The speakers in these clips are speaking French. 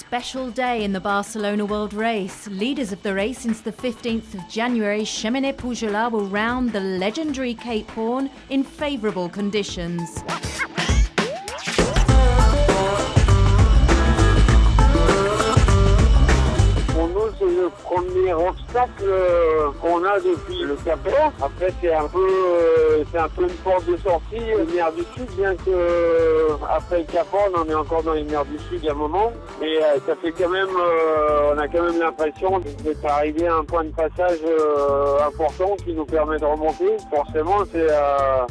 special day in the Barcelona World Race. Leaders of the race since the 15th of January, Cheminée Pujolar will round the legendary Cape Horn in favourable conditions. C'est le premier obstacle qu'on a depuis le Cap Horn. Après, c'est un peu une porte de sortie, les mers du Sud, bien que après le Cap Horn, on est encore dans les mers du Sud il y a un moment. Mais ça fait quand même, on a quand même l'impression d'être arrivé à un point de passage important qui nous permet de remonter. Forcément, c'est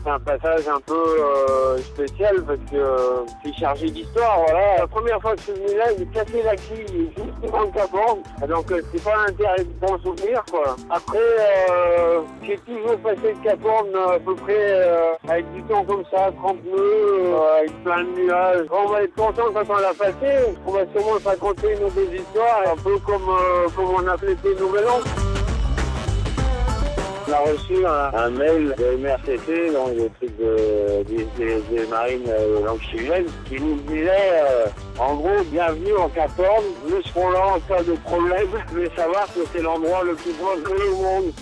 un passage un peu spécial parce que c'est chargé d'histoire. Voilà. La première fois que je suis venu là, j'ai cassé la quille juste devant le Cap Horn. Donc c'est pas un bon souvenir quoi. Après j'ai toujours passé le Cap Horn à peu près avec du temps comme ça, 30 nœuds, avec plein de nuages. On va être content quand on l'a passé. On va sûrement se raconter nos des histoires, un peu comme on a fêté le Nouvel An. On a reçu un mail de MRCC, donc des trucs des marines chiliennes, qui nous disait en gros, bienvenue en Cap Horn, nous serons là en cas de problème, mais savoir que c'est l'endroit le plus dangereux au monde.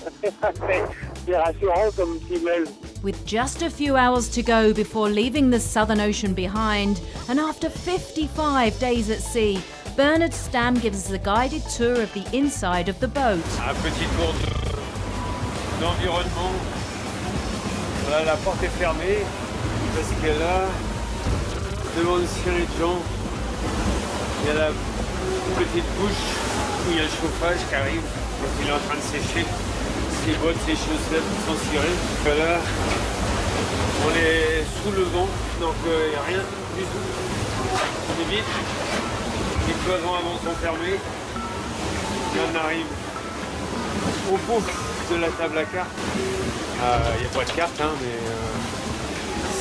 C'est rassurant comme petit mail. With just a few hours to go before leaving the Southern Ocean behind, and after 55 days at sea, Bernard Stamm gives us a guided tour of the inside of the boat. Un petit tour d'environnement. Voilà, la porte est fermée parce que là, devant une série de gens, il y a la petite bouche où il y a le chauffage qui arrive. Donc il est en train de sécher ses bottes, ses chaussettes sont cirées. Là, on est sous le vent, donc il n'y a rien du tout. C'est vite. Les cloisons avant sont fermées. Et on arrive au bout de la table à cartes. Il n'y a pas de carte, hein, mais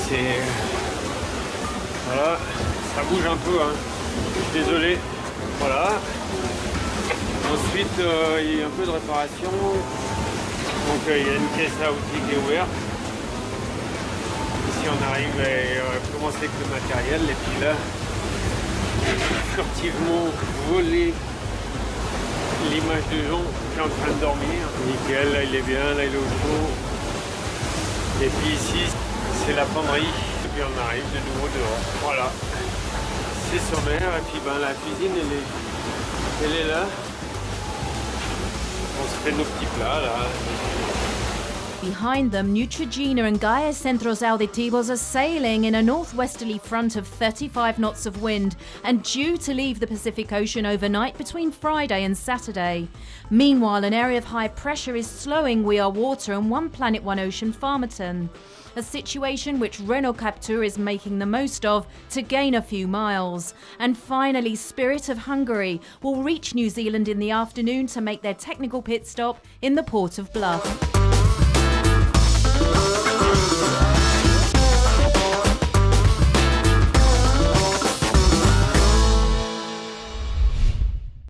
c'est... Voilà, ça bouge un peu, hein. Je suis désolé. Voilà. Ensuite, il y a un peu de réparation. Donc il y a une caisse à outils qui est ouverte. Ici on arrive à commencer avec le matériel. Et puis là, furtivement voler l'image de gens qui est en train de dormir. Nickel, là il est bien, là il est au chaud. Et puis ici, c'est la penderie. Et puis on arrive de nouveau dehors. Voilà. C'est sommaire. Et puis ben, la cuisine, elle est là. On se fait nos petits plats là. Behind them, Neutrogena and Gaia Centros Auditivos are sailing in a northwesterly front of 35 knots of wind and due to leave the Pacific Ocean overnight between Friday and Saturday. Meanwhile, an area of high pressure is slowing We Are Water and One Planet One Ocean Farmerton, a situation which Renault Captur is making the most of to gain a few miles. And finally, Spirit of Hungary will reach New Zealand in the afternoon to make their technical pit stop in the Port of Bluff.